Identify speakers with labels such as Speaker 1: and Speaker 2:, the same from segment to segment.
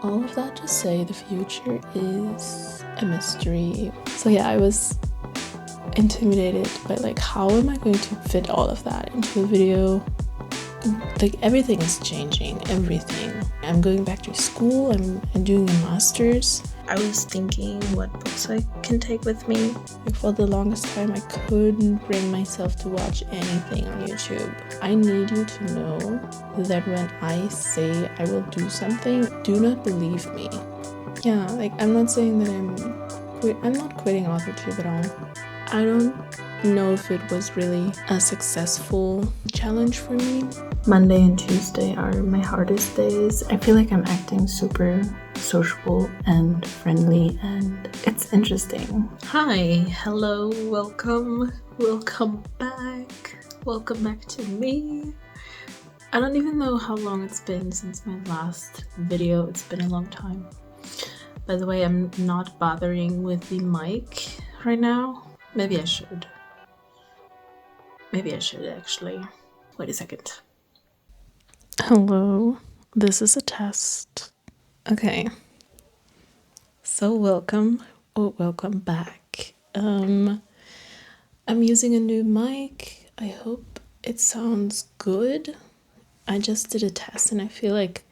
Speaker 1: All of that to say, the future is a mystery. So yeah, I was intimidated by like, how am I going to fit all of that into a video? Like, everything is changing, everything. I'm going back to school, I'm doing a master's. I was thinking what books I can take with me. Like, for the longest time, I couldn't bring myself to watch anything on YouTube. I need you to know that when I say I will do something, do not believe me. Yeah, like, I'm not saying that I'm not quitting authorship at all. I don't know if it was really a successful challenge for me. Monday and Tuesday are my hardest days. I feel like I'm acting super sociable and friendly, and it's interesting. Hi, hello, welcome back to me. I don't even know how long it's been since my last video. It's been a long time. By the way, I'm not bothering with the mic right now. Maybe I should actually. Wait a second. Hello, this is a test. Okay, so welcome back. I'm using a new mic. I hope it sounds good. I just did a test and I feel like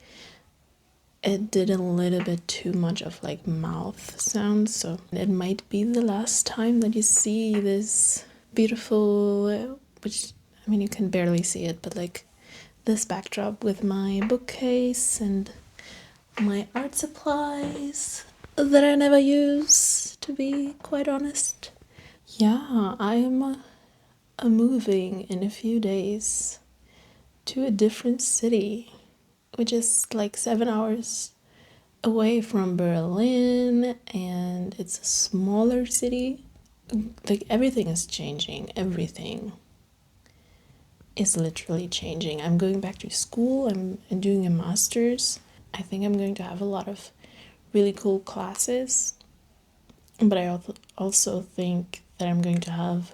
Speaker 1: it did a little bit too much of like mouth sounds, so it might be the last time that you see this beautiful, which, I mean, you can barely see it, but like this backdrop with my bookcase and my art supplies that I never use, to be quite honest. Yeah, I'm moving in a few days to a different city, which is like 7 hours away from Berlin, and it's a smaller city. Like, everything is changing. Everything is literally changing. I'm going back to school. I'm doing a master's. I think I'm going to have a lot of really cool classes, but I also think that I'm going to have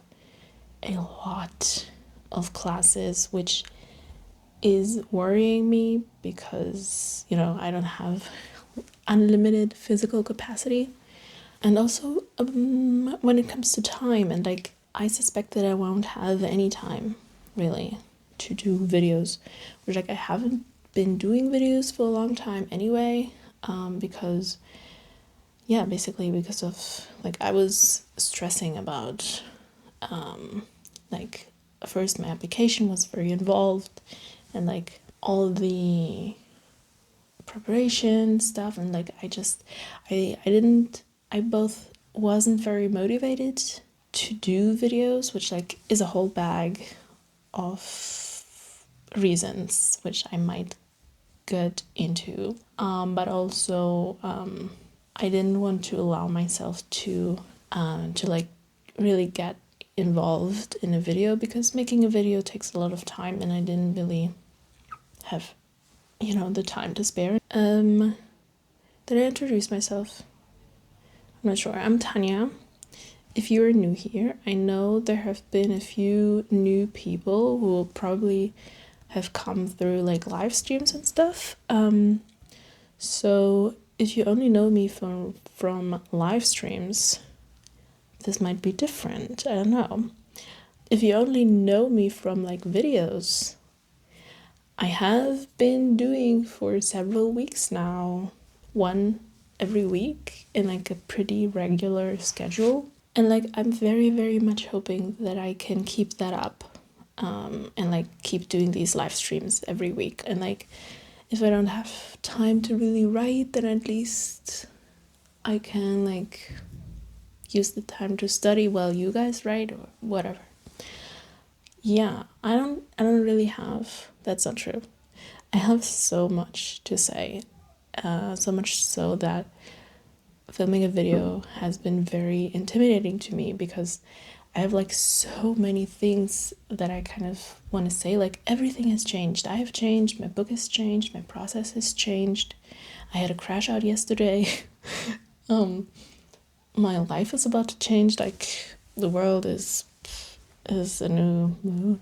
Speaker 1: a lot of classes, which is worrying me because, you know, I don't have unlimited physical capacity. And also, when it comes to time, and like, I suspect that I won't have any time really to do videos, which, like, I haven't been doing videos for a long time anyway, because, yeah, basically because of, like, I was stressing about, like, first my application was very involved, and like all the preparation stuff, and like I both wasn't very motivated to do videos, which like is a whole bag of reasons which I might get into, but also I didn't want to allow myself to like really get involved in a video, because making a video takes a lot of time and I didn't really have, you know, the time to spare. Did I introduce myself? I'm not sure. I'm Tanya. If you are new here, I know there have been a few new people who will probably have come through like live streams and stuff. So if you only know me from live streams, this might be different. I don't know. If you only know me from like videos, I have been doing for several weeks now, one every week in like a pretty regular schedule. And like, I'm very, very much hoping that I can keep that up, and like keep doing these live streams every week. And like, if I don't have time to really write, then at least I can like use the time to study while you guys write or whatever. Yeah, I don't really have, that's not true. I have so much to say, so much so that filming a video has been very intimidating to me, because I have like so many things that I kind of want to say. Like, everything has changed. I have changed, my book has changed, my process has changed. I had a crash out yesterday. My life is about to change. Like, the world is a new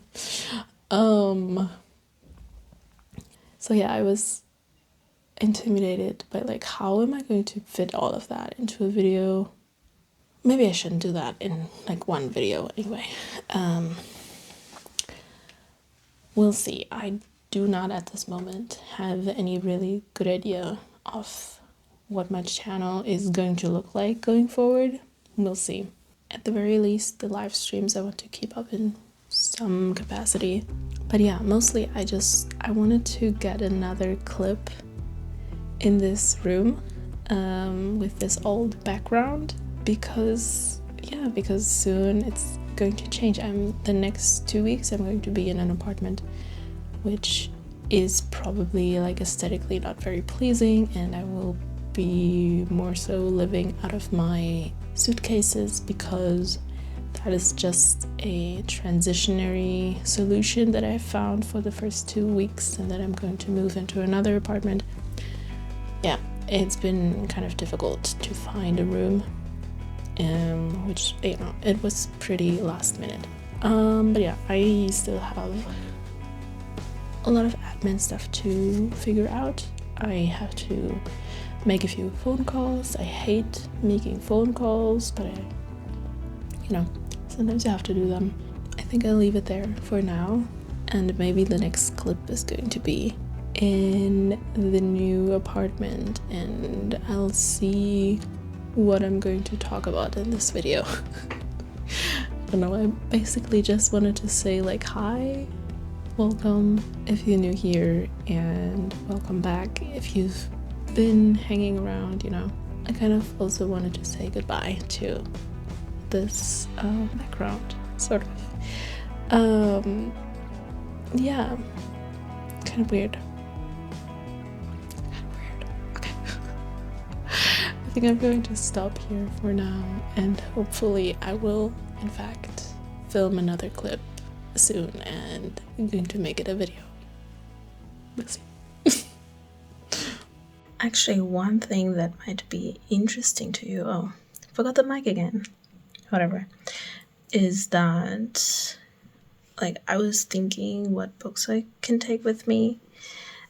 Speaker 1: so yeah, I was intimidated by like, how am I going to fit all of that into a video? Maybe I shouldn't do that in like one video anyway. We'll see. I do not at this moment have any really good idea of what my channel is going to look like going forward. We'll see. At the very least, the live streams I want to keep up in some capacity. But yeah, mostly I wanted to get another clip in this room with this old background because soon it's going to change. The next 2 weeks I'm going to be in an apartment which is probably like aesthetically not very pleasing, and I will be more so living out of my suitcases because that is just a transitionary solution that I found for the first 2 weeks, and then I'm going to move into another apartment. Yeah, it's been kind of difficult to find a room, which, you know, it was pretty last minute. But yeah, I still have a lot of admin stuff to figure out. I have to make a few phone calls. I hate making phone calls, but sometimes you have to do them. I think I'll leave it there for now, and maybe the next clip is going to be in the new apartment, and I'll see what I'm going to talk about in this video. I don't know, I basically just wanted to say like, hi, welcome if you're new here, and welcome back if you've been hanging around, you know. I kind of also wanted to say goodbye to this background, sort of. Yeah, kind of weird. Okay. I think I'm going to stop here for now, and hopefully I will, in fact, film another clip soon, and I'm going to make it a video. We'll see. Actually, one thing that might be interesting to you, forgot the mic again, whatever, is that, like, I was thinking what books I can take with me,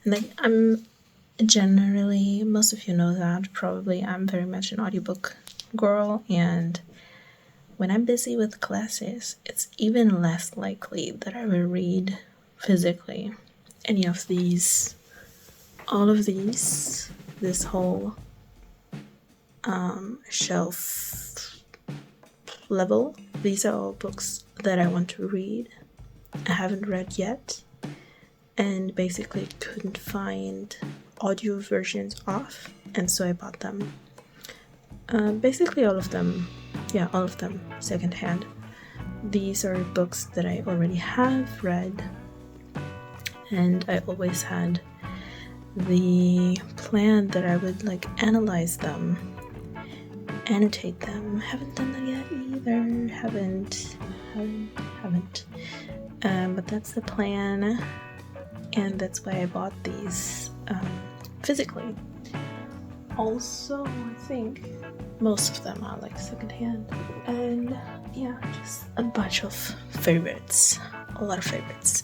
Speaker 1: and like, I'm generally, most of you know that probably, I'm very much an audiobook girl, and when I'm busy with classes, it's even less likely that I will read physically any of these, all of these, this whole shelf level. These are all books that I want to read. I haven't read yet, and basically couldn't find audio versions of, and so I bought them. Basically all of them secondhand. These are books that I already have read, and I always had the plan that I would like analyze them, annotate them. Haven't done that yet either. Haven't. But that's the plan, and that's why I bought these physically. Also, I think most of them are like secondhand, and yeah, just a bunch of favorites, a lot of favorites.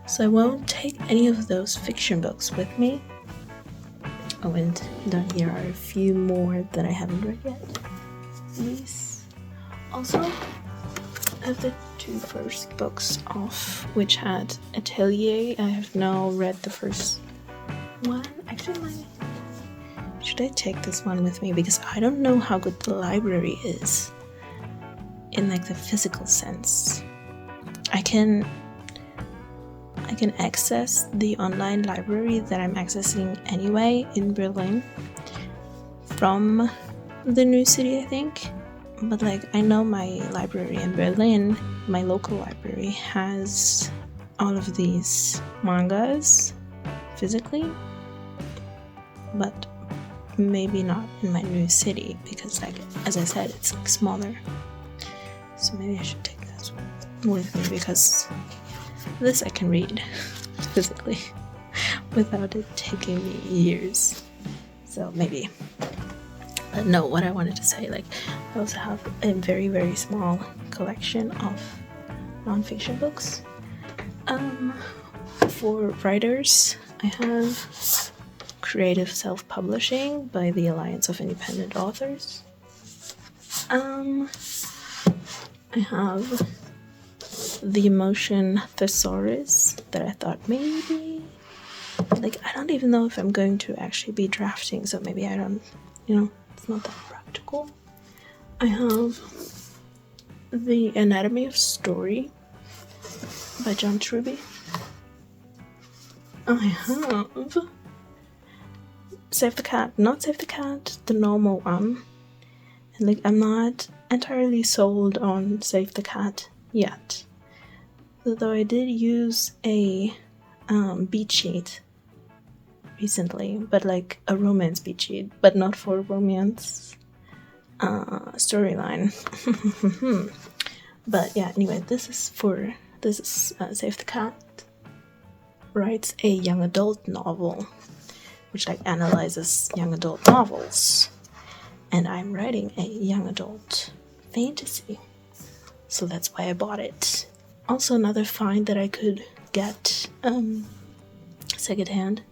Speaker 1: So I won't take any of those fiction books with me. Oh, and down here are a few more that I haven't read yet. These. Also, I have the 2 first books off, which had Atelier. I have now read the first one. Actually, should I take this one with me? Because I don't know how good the library is in like the physical sense. I can access the online library that I'm accessing anyway in Berlin from the new city, I think. But like, I know my library in Berlin, my local library, has all of these mangas physically, but maybe not in my new city because, like, as I said, it's like smaller. So maybe I should take this one with me because this I can read physically without it taking me years. So maybe. No, what I wanted to say, like, I also have a very, very small collection of non-fiction books. For writers, I have Creative Self-Publishing by the Alliance of Independent Authors. I have The Emotion Thesaurus that I thought maybe, like, I don't even know if I'm going to actually be drafting, so maybe I don't, it's not that practical. I have The Anatomy of Story by John Truby. I have Save the Cat, not Save the Cat, the normal one. And like, I'm not entirely sold on Save the Cat yet. Though I did use a beat sheet recently, but like a romance beat sheet, but not for romance storyline. But yeah, anyway, this is Save the Cat. Writes a young adult novel, which like analyzes young adult novels, and I'm writing a young adult fantasy, so that's why I bought it. Also, another find that I could get secondhand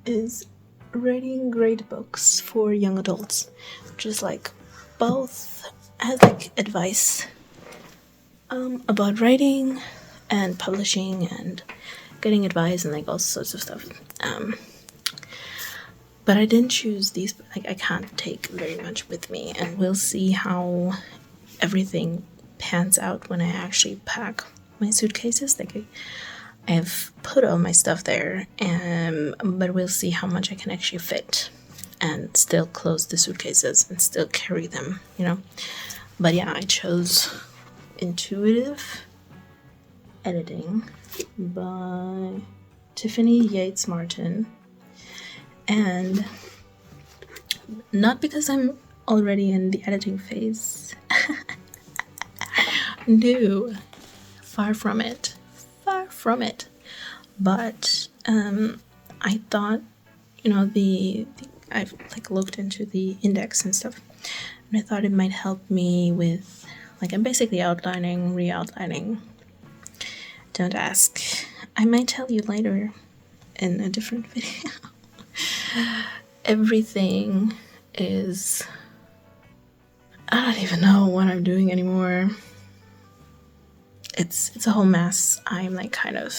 Speaker 1: is Writing Great Books for Young Adults, which is like both has like advice about writing and publishing and getting advice and like all sorts of stuff. But I didn't choose these, like I can't take very much with me, and we'll see how everything pans out when I actually pack my suitcases. Like I have put all my stuff there, but we'll see how much I can actually fit and still close the suitcases and still carry them, But yeah, I chose Intuitive Editing by Tiffany Yates Martin, and not because I'm already in the editing phase. No, far from it, but I thought, I've like looked into the index and stuff, and I thought it might help me with, like, I'm basically outlining, re-outlining. Don't ask. I might tell you later in a different video. Everything is... I don't even know what I'm doing anymore. It's a whole mess. I'm like kind of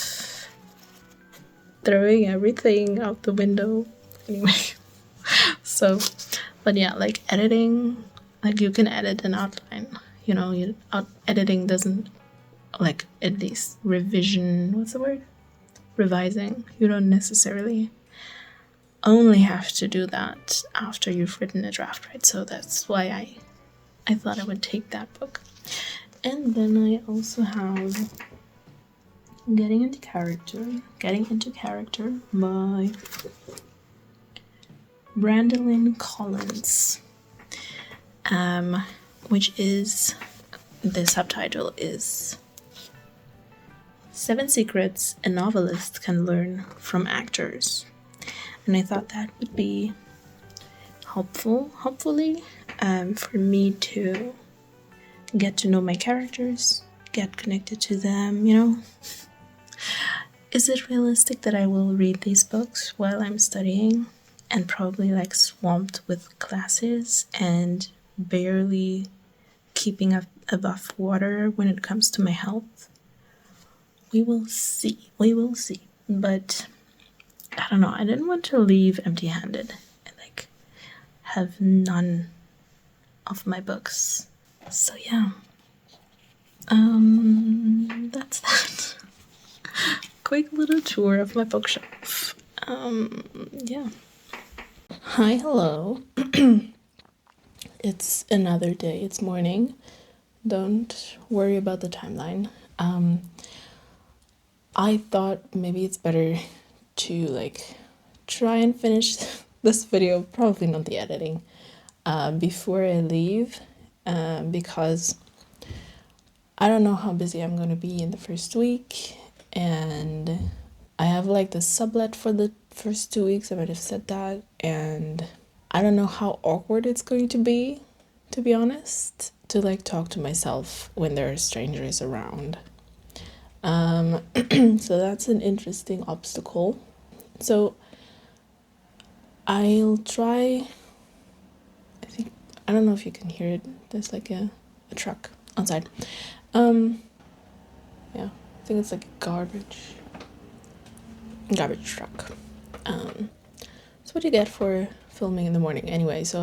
Speaker 1: throwing everything out the window. Anyway. So, but yeah, like editing, like you can edit an outline. Editing doesn't, like, at least revision, what's the word? Revising. You don't necessarily only have to do that after you've written a draft, right? So that's why I thought I would take that book. And then I also have Getting into Character by Brandolyn Collins, which is, the subtitle is 7 Secrets a Novelist Can Learn from Actors. And I thought that would be hopefully, for me to get to know my characters, get connected to them, Is it realistic that I will read these books while I'm studying and probably like swamped with classes and barely keeping up above water when it comes to my health? We will see. But I don't know, I didn't want to leave empty-handed and like have none of my books. So yeah, that's that. Quick little tour of my bookshelf. Yeah. Hi, hello. It's another day. It's morning. Don't worry about the timeline. I thought maybe it's better to like try and finish this video, probably not the editing, before I leave, because I don't know how busy I'm going to be in the first week, and I have like the sublet for the first 2 weeks. I might have said that, and I don't know how awkward it's going to be honest, to like talk to myself when there are strangers around. So that's an interesting obstacle. So I'll try. I don't know if you can hear it. There's like a truck outside. Yeah, I think it's like a garbage truck. So what do you get for filming in the morning? Anyway, so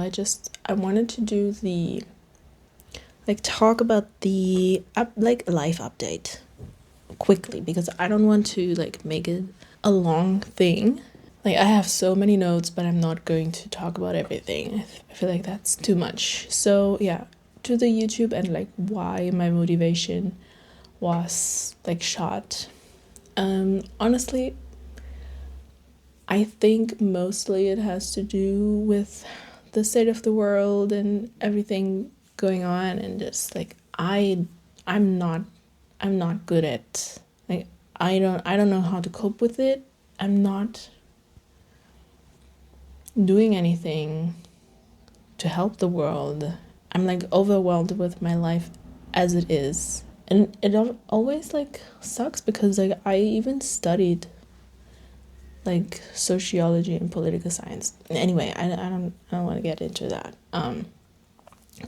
Speaker 1: I wanted to do the, like, talk about the life update quickly, because I don't want to like make it a long thing. Like, I have so many notes, but I'm not going to talk about everything. I feel like that's too much. So yeah, to the YouTube and like why my motivation was like shot. Honestly, I think mostly it has to do with the state of the world and everything going on, and just like I'm not good at, like, I don't know how to cope with it. I'm not doing anything to help the world. I'm like overwhelmed with my life as it is. And it always like sucks, because like I even studied like sociology and political science. Anyway, I don't want to get into that.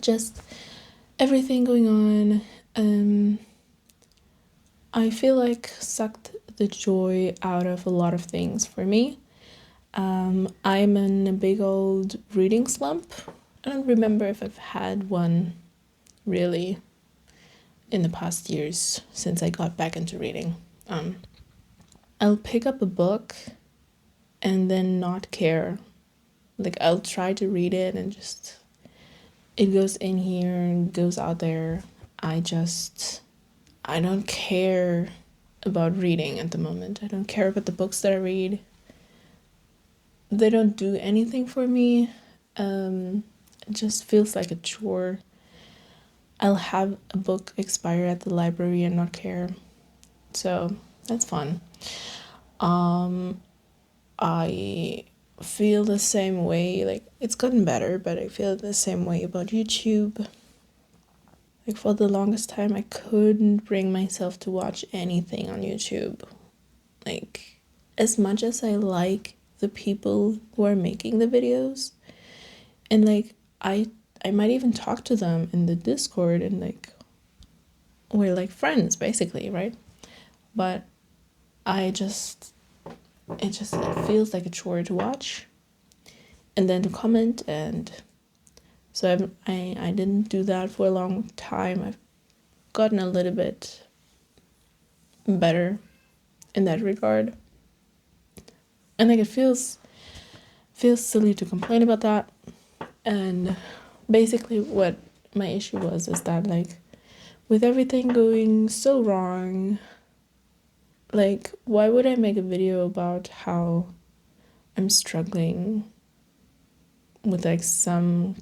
Speaker 1: Just everything going on, I feel like sucked the joy out of a lot of things for me. I'm in a big old reading slump. I don't remember if I've had one really in the past years since I got back into reading. I'll pick up a book and then not care. Like, I'll try to read it and just, it goes in here and goes out there. I don't care about reading at the moment. I don't care about the books that I read. They don't do anything for me. It just feels like a chore. I'll have a book expire at the library and not care. So that's fun. I feel the same way. Like, it's gotten better, but I feel the same way about YouTube. Like, for the longest time, I couldn't bring myself to watch anything on YouTube. Like, as much as I like the people who are making the videos, and like I might even talk to them in the Discord, and like we're like friends basically, right? But it feels like a chore to watch and then to comment. And so I didn't do that for a long time. I've gotten a little bit better in that regard, and like it feels silly to complain about that. And basically what my issue was is that, like, with everything going so wrong, like, why would I make a video about how I'm struggling with like some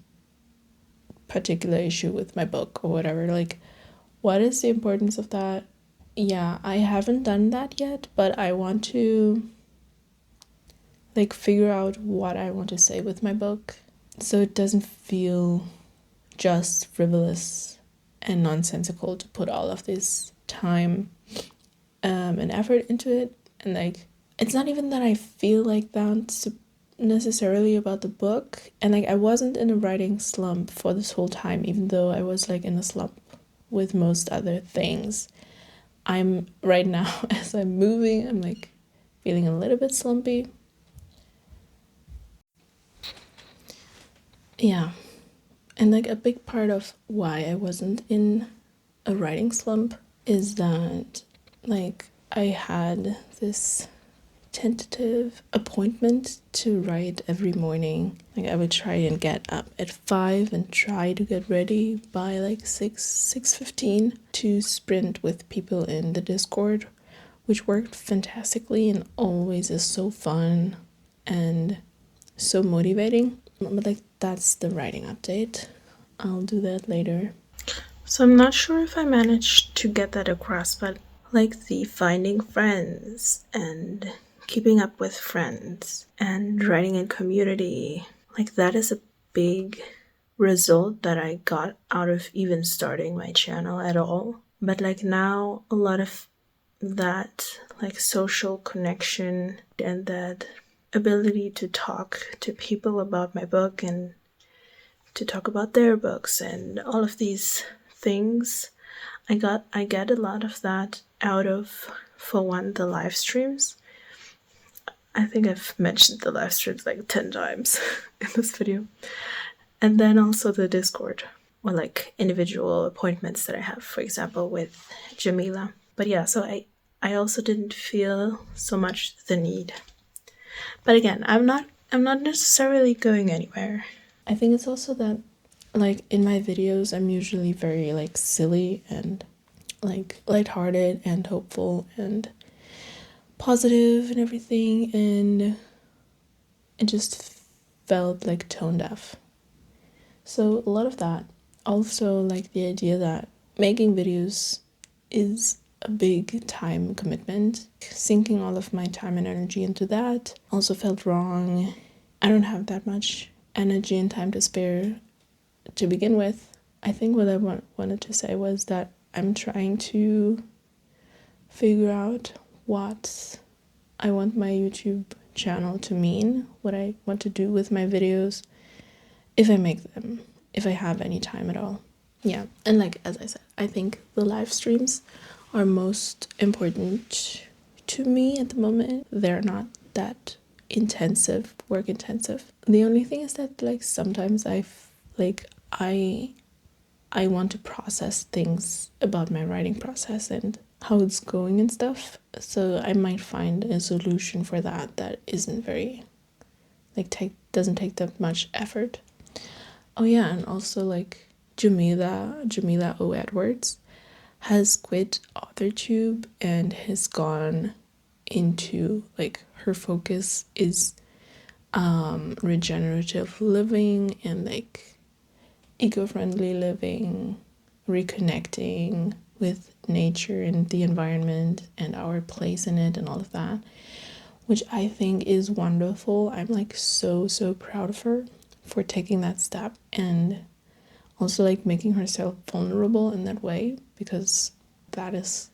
Speaker 1: particular issue with my book or whatever? Like, what is the importance of that? Yeah, I haven't done that yet, but I want to like figure out what I want to say with my book, so it doesn't feel just frivolous and nonsensical to put all of this time and effort into it. And like, it's not even that I feel like that's necessarily about the book. And like, I wasn't in a writing slump for this whole time, even though I was like in a slump with most other things. I'm right now, as I'm moving, I'm like feeling a little bit slumpy. Yeah. And like, a big part of why I wasn't in a writing slump is that, like, I had this tentative appointment to write every morning. Like, I would try and get up at 5 and try to get ready by like 6:15 to sprint with people in the Discord, which worked fantastically and always is so fun and so motivating. But like, that's the writing update. I'll do that later. So I'm not sure if I managed to get that across, but like the finding friends and keeping up with friends and writing in community, like, that is a big result that I got out of even starting my channel at all. But like, now a lot of that like social connection and that ability to talk to people about my book and to talk about their books and all of these things. I get a lot of that out of, for one, the live streams. I think I've mentioned the live streams like 10 times in this video. And then also the Discord, or like individual appointments that I have, for example, with Jamila. But yeah, so I also didn't feel so much the need. But again, I'm not necessarily going anywhere. I think it's also that, like, in my videos, I'm usually very like silly and like lighthearted and hopeful and positive and everything, and it just felt like tone deaf. So a lot of that. Also, like the idea that making videos is a big time commitment. Sinking all of my time and energy into that also felt wrong. I don't have that much energy and time to spare to begin with. I think what I wanted to say was that I'm trying to figure out what I want my YouTube channel to mean, what I want to do with my videos if I make them, if I have any time at all. Yeah, and like as I said, I think the live streams are most important to me at the moment. They're not that intensive, work intensive. The only thing is that like sometimes I want to process things about my writing process and how it's going and stuff. So I might find a solution for that isn't very doesn't take that much effort. Oh yeah, and also like Jamila O. Edwards has quit AuthorTube and has gone into like her focus is regenerative living and like eco-friendly living, reconnecting with nature and the environment and our place in it and all of that, which I think is wonderful. I'm like so proud of her for taking that step and also like making herself vulnerable in that way, because that is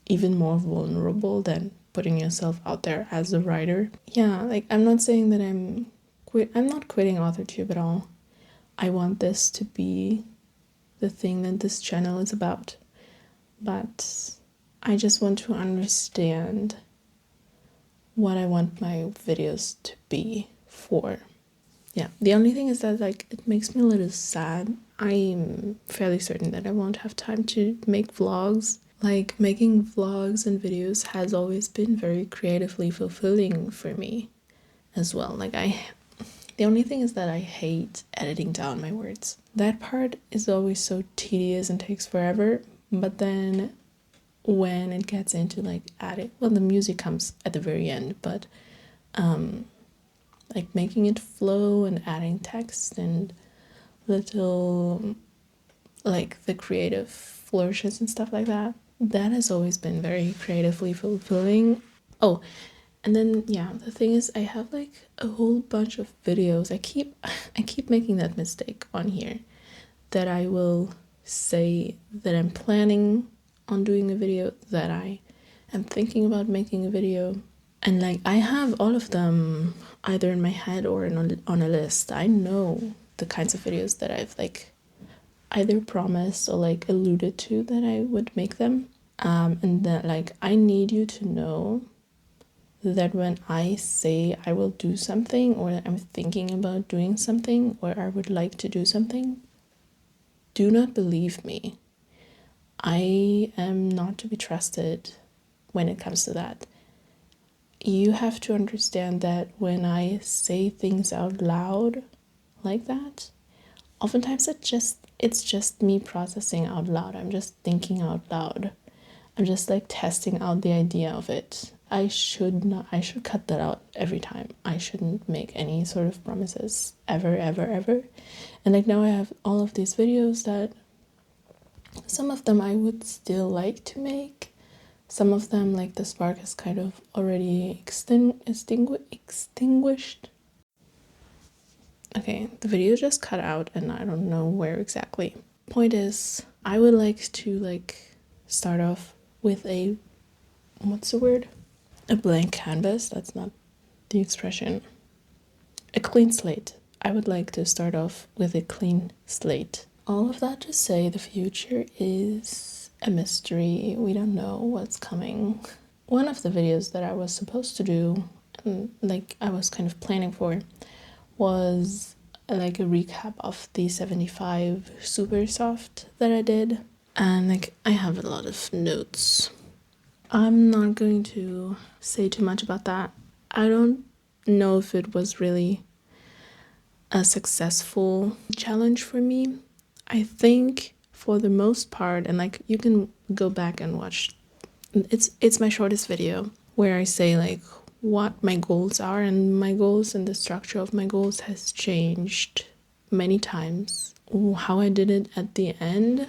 Speaker 1: even more vulnerable than putting yourself out there as a writer. Yeah, like I'm not saying that I'm not quitting AuthorTube at all. I want this to be the thing that this channel is about, but I just want to understand what I want my videos to be for. Yeah, the only thing is that like it makes me a little sad. I'm fairly certain that I won't have time to make vlogs. Like making vlogs and videos has always been very creatively fulfilling for me as well. Like the only thing is that I hate editing down my words. That part is always so tedious and takes forever, but then when it gets into like adding, well, the music comes at the very end, but like making it flow and adding text and little like the creative flourishes and stuff like that, that has always been very creatively fulfilling. Oh, and then yeah, the thing is I have like a whole bunch of videos. I keep making that mistake on here, that I will say that I'm planning on doing a video, that I am thinking about making a video, and like I have all of them either in my head or on a list. I know the kinds of videos that I've like either promised or like alluded to that I would make them, and that like I need you to know that when I say I will do something, or I'm thinking about doing something, or I would like to do something, do not believe me. I am not to be trusted when it comes to that. You have to understand that when I say things out loud like that, oftentimes it's just me processing out loud. I'm just thinking out loud. I'm just like testing out the idea of it. I should cut that out every time. I shouldn't make any sort of promises ever. And like now I have all of these videos that some of them I would still like to make. Some of them, like the spark is kind of already extinguished. Okay, the video just cut out and I don't know where exactly. Point is, I would like to like start off with a, what's the word? A blank canvas. That's not the expression. A clean slate. I would like to start off with a clean slate. All of that to say, the future is a mystery. We don't know what's coming. One of the videos that I was supposed to do, and like I was kind of planning for, was like a recap of the 75 super soft that I did. And like I have a lot of notes. I'm not going to say too much about that. I don't know if it was really a successful challenge for me. I think for the most part, and like you can go back and watch, it's my shortest video where I say like what my goals are, and my goals and the structure of my goals has changed many times. How I did it at the end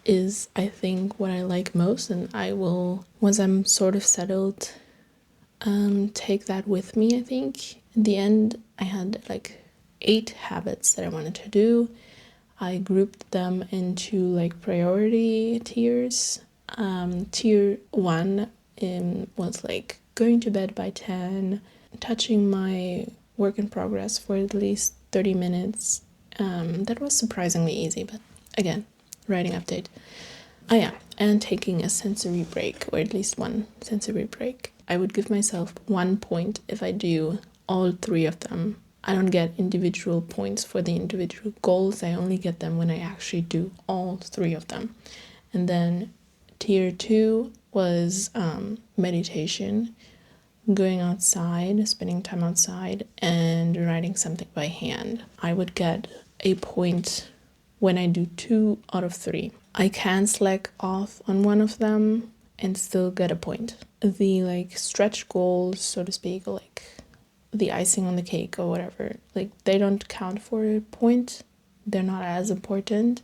Speaker 1: is, I think, what I like most, and I will, once I'm sort of settled, take that with me. I think in the end I had like 8 habits that I wanted to do. I grouped them into like priority tiers. Tier 1 was like going to bed by 10, touching my work in progress for at least 30 minutes. That was surprisingly easy, but again, writing update. Oh yeah, and taking a sensory break, or at least one sensory break. I would give myself 1 point if I do all 3 of them. I don't get individual points for the individual goals. I only get them when I actually do all 3 of them. And then tier 2 was meditation, going outside, spending time outside, and writing something by hand. I would get a point when I do 2 out of 3. I can slack off on one of them and still get a point. The like stretch goals, so to speak, or like the icing on the cake or whatever, like they don't count for a point. They're not as important,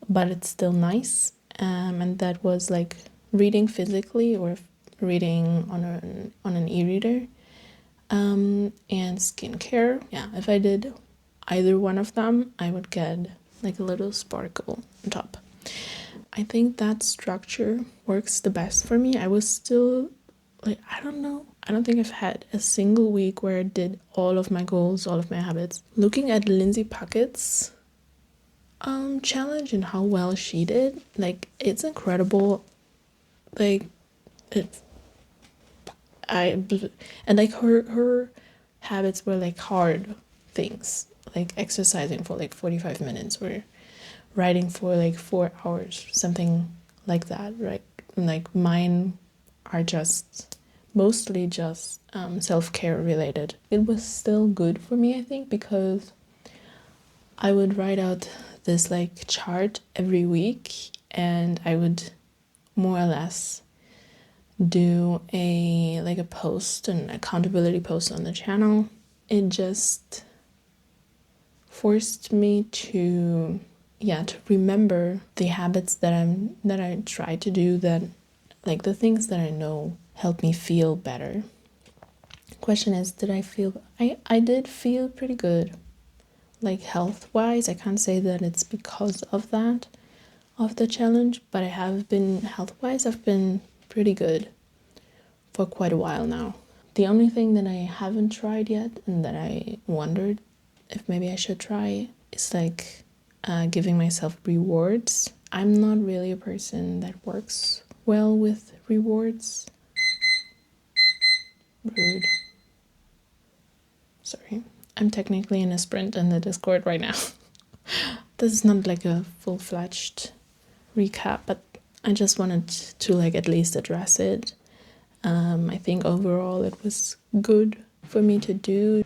Speaker 1: but it's still nice. And that was like reading physically or reading on an e-reader, and skincare. Yeah, if I did either one of them, I would get like a little sparkle on top. I think that structure works the best for me. I was still like, I don't know. I don't think I've had a single week where I did all of my goals, all of my habits. Looking at Lindsay Puckett's challenge and how well she did, like it's incredible. Like it's and like her habits were like hard things, like exercising for like 45 minutes or writing for like 4 hours, something like that, right? Like mine are just mostly just self-care related. It was still good for me, I think, because I would write out this like chart every week, and I would more or less do a post, an accountability post on the channel. It just forced me to remember the habits that I try to do, that like the things that I know help me feel better. Question is, did I feel I did feel pretty good, like health wise. I can't say that it's because of that, of the challenge, but I have been health wise, I've been pretty good for quite a while now. The only thing that I haven't tried yet, and that I wondered if maybe I should try, is like giving myself rewards. I'm not really a person that works well with rewards. Rude. Sorry. I'm technically in a sprint in the Discord right now. This is not like a full-fledged recap, but I just wanted to like at least address it. I think overall it was good for me to do.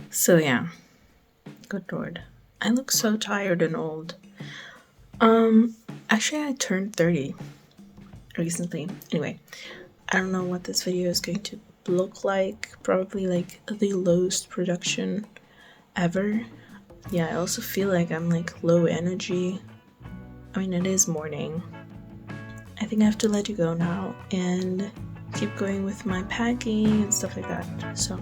Speaker 1: So yeah, good lord, I look so tired and old. Actually I turned 30 recently. Anyway, I don't know what this video is going to look like. Probably like the lowest production ever. Yeah, I also feel like I'm like low energy. I mean, it is morning. I think I have to let you go now and keep going with my packing and stuff like that. So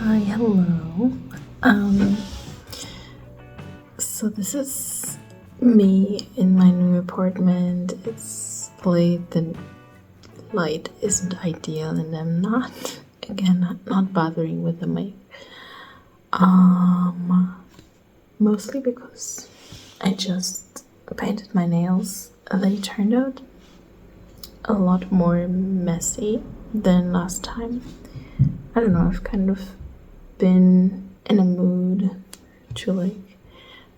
Speaker 1: Hi, hello. So this is me in my new apartment. It's late, the light isn't ideal, and I'm not bothering with the mic. Mostly because I just painted my nails. They turned out a lot more messy than last time. I don't know, I've kind of been in a mood to like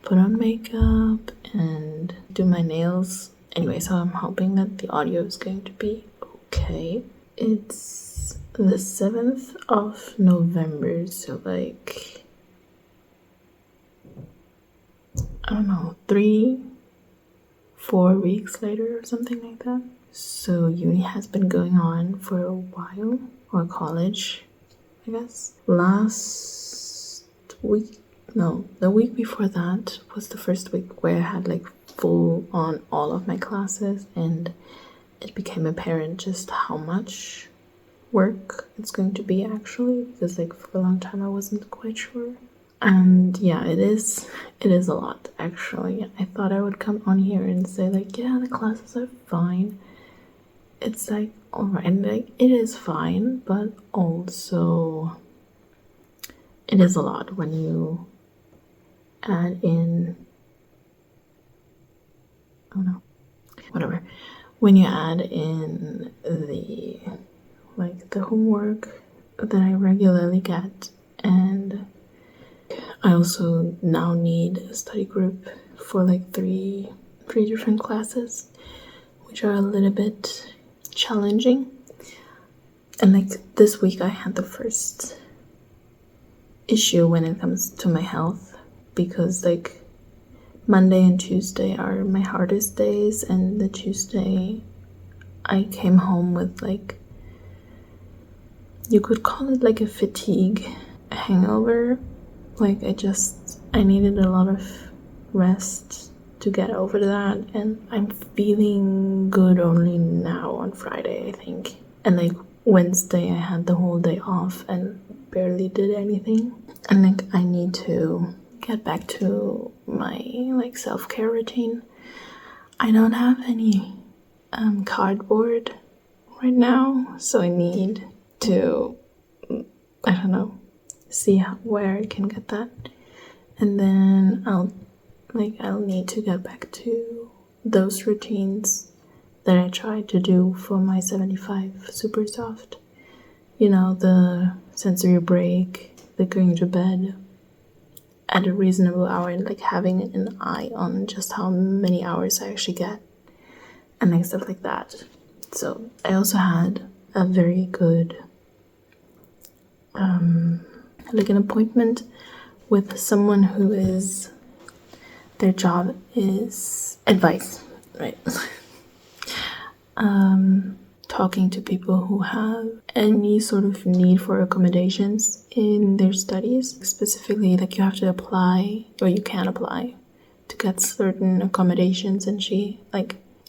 Speaker 1: put on makeup and do my nails. Anyway, so I'm hoping that the audio is going to be okay. It's the 7th of November, so like, I don't know, 3-4 weeks later or something like that. So uni has been going on for a while, or college, I guess. The week before that was the first week where I had like full on all of my classes, and it became apparent just how much work it's going to be actually, because like for a long time I wasn't quite sure. And yeah, it is a lot actually. I thought I would come on here and say like, yeah, the classes are fine. It's like, alright, and like it is fine, but also it is a lot when you add in, when you add in the homework that I regularly get, and I also now need a study group for like three different classes, which are a little bit challenging. And like this week I had the first issue when it comes to my health, because like Monday and Tuesday are my hardest days, and the Tuesday I came home with like, you could call it like a fatigue hangover. Like I needed a lot of rest to get over that, and I'm feeling good only now on Friday, I think. And like Wednesday I had the whole day off and barely did anything. And like I need to get back to my like self-care routine. I don't have any cardboard right now, so I need to, I don't know, see where I can get that. And then I'll need to get back to those routines that I tried to do for my 75 super soft. You know, the sensory break, the going to bed at a reasonable hour, and like having an eye on just how many hours I actually get, and like stuff like that. So I also had a very good like an appointment with someone who is, their job is advice, right? Talking to people who have any sort of need for accommodations in their studies. Specifically, like you have to apply, or you can apply to get certain accommodations, and she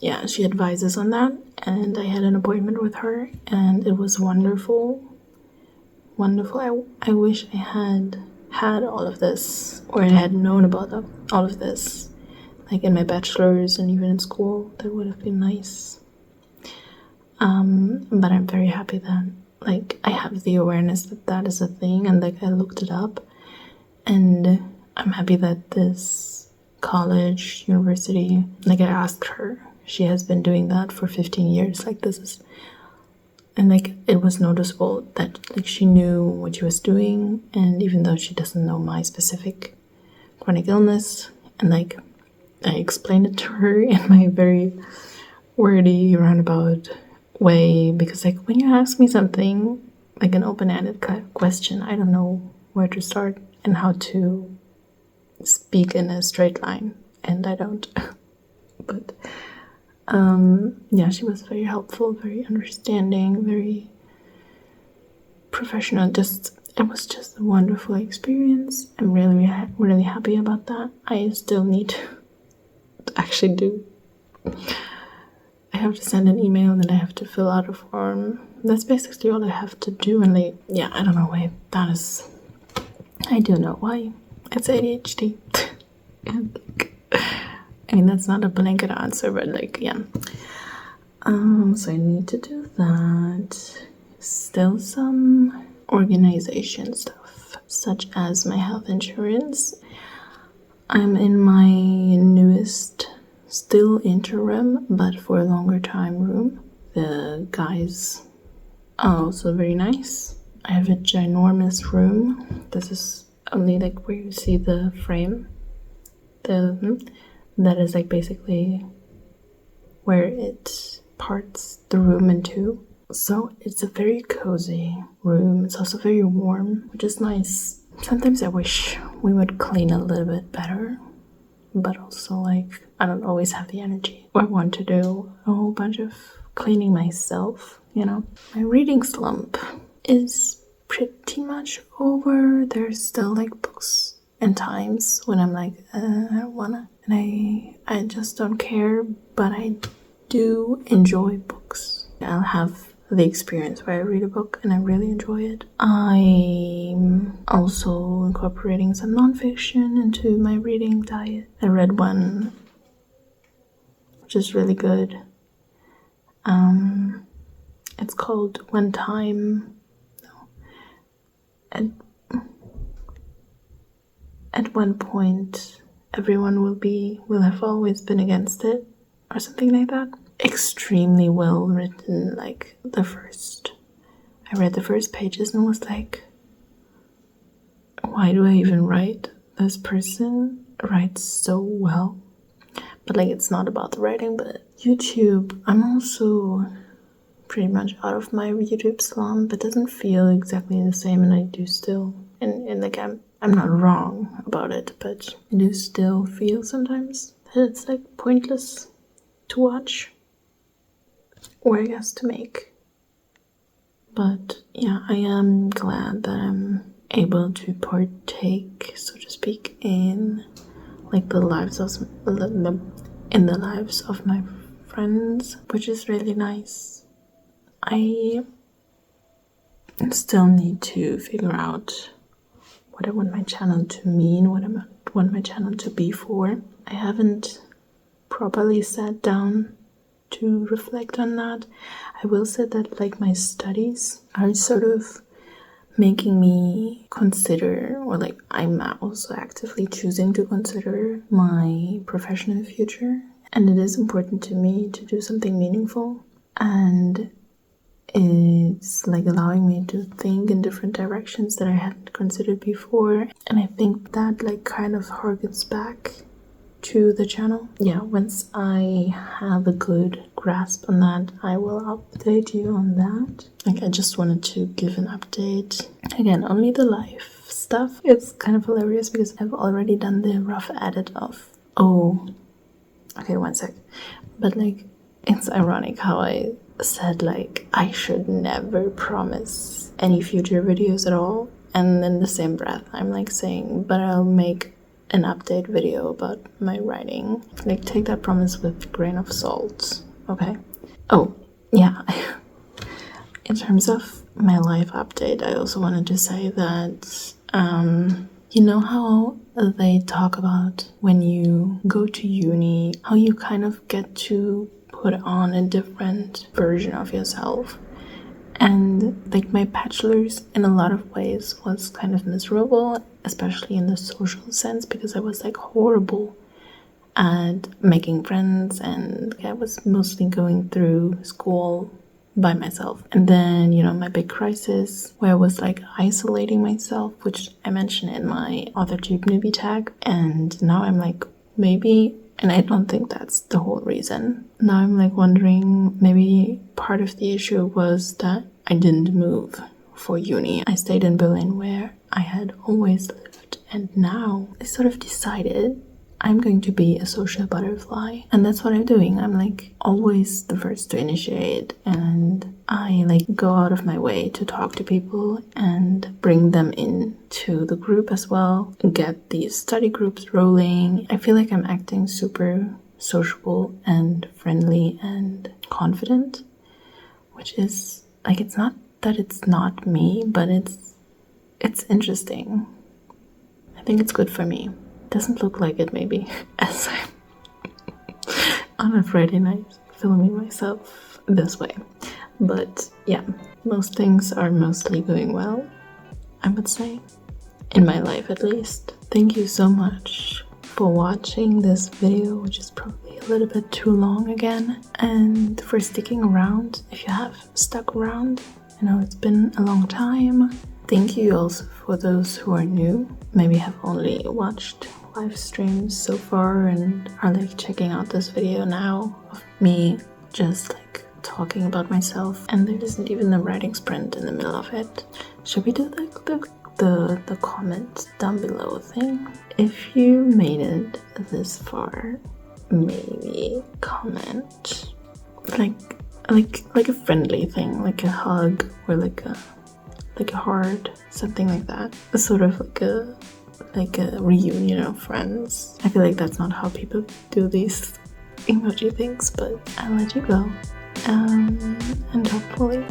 Speaker 1: advises on that. And I had an appointment with her, and it was wonderful. I wish I had all of this, or I had known about all of this, like in my bachelor's and even in school. That would have been nice. But I'm very happy that like I have the awareness that that is a thing, and like I looked it up, and I'm happy that this college, university, like I asked her, she has been doing that for 15 years. Like this is, and like it was noticeable that like she knew what she was doing, and even though she doesn't know my specific chronic illness, and like I explained it to her in my very wordy roundabout way, because like when you ask me something like an open-ended question, I don't know where to start and how to speak in a straight line, and I don't. But yeah, she was very helpful, very understanding, very professional. It was just a wonderful experience. I'm really happy about that. I still need to actually do, I have to send an email, and then I have to fill out a form. That's basically all I have to do. And I don't know, wait, that is I do know why. It's ADHD. And, I mean, that's not a blanket answer, but like, yeah. So I need to do that. Still some organization stuff, such as my health insurance. I'm in my newest, still interim, but for a longer time room. The guys are also very nice. I have a ginormous room. This is only like where you see the frame. That is like basically where it parts the room in two. So it's a very cozy room. It's also very warm, which is nice. Sometimes I wish we would clean a little bit better, but also like I don't always have the energy or want to do a whole bunch of cleaning myself, you know. My reading slump is pretty much over. There's still like books and times when I'm like, I don't wanna, and I just don't care, but I do enjoy books. I'll have the experience where I read a book and I really enjoy it. I'm also incorporating some nonfiction into my reading diet. I read one which is really good. It's called One Time. No. At one point, everyone will have always been against it, or something like that. Extremely well written. Like I read the first pages and was like, why do I even write? This person writes so well. But like, it's not about the writing, but YouTube. I'm also pretty much out of my YouTube slump. It doesn't feel exactly the same, and I do still, and like I'm not wrong about it, but I do still feel sometimes that it's like pointless to watch, or I guess to make. But yeah, I am glad that I'm able to partake, so to speak, in like the lives of my friends, which is really nice. I still need to figure out what I want my channel to mean, what I want my channel to be for. I haven't properly sat down to reflect on that. I will say that like my studies are sort of making me consider, or like I'm also actively choosing to consider my professional future, and it is important to me to do something meaningful, and it's like allowing me to think in different directions that I hadn't considered before. And I think that like kind of harkens back to the channel. Yeah, once I have a good grasp on that, I will update you on that. Like, I just wanted to give an update. Again, only the life stuff. It's kind of hilarious because I've already done the rough edit of, okay, one sec. But like, it's ironic how I said like I should never promise any future videos at all, and in the same breath I'm like saying, but I'll make an update video about my writing. Like, take that promise with a grain of salt, okay? Oh, yeah. In terms of my life update, I also wanted to say that, you know how they talk about when you go to uni, how you kind of get to put on a different version of yourself. And like my bachelor's in a lot of ways was kind of miserable, especially in the social sense, because I was like horrible at making friends, and I was mostly going through school by myself. And then, you know, my big crisis where I was like isolating myself, which I mentioned in my AuthorTube newbie tag, and now I'm like, maybe, and I don't think that's the whole reason. Now I'm like wondering, maybe part of the issue was that I didn't move for uni. I stayed in Berlin where I had always lived, and now I sort of decided I'm going to be a social butterfly, and that's what I'm doing. I'm like always the first to initiate, and I like go out of my way to talk to people and bring them into the group as well, get these study groups rolling. I feel like I'm acting super sociable and friendly and confident, which is like, it's not that it's not me, but it's interesting think it's good for me. Doesn't look like it maybe, as I'm on a Friday night filming myself this way. But yeah, most things are mostly going well, I would say. In my life at least. Thank you so much for watching this video, which is probably a little bit too long again, and for sticking around if you have stuck around. I know it's been a long time. Thank you also for those who are new, maybe have only watched live streams so far and are like checking out this video now of me just like talking about myself, and there isn't even a writing sprint in the middle of it. Should we do the comment down below thing? If you made it this far, maybe comment like a friendly thing, like a hug or like a heart, something like that. A sort of like a reunion of friends. I feel like that's not how people do these emoji things, but I'll let you go. And hopefully,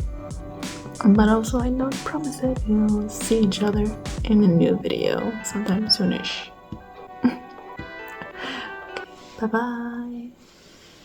Speaker 1: but also I don't promise it, we'll see each other in a new video sometime soonish. Okay, bye bye.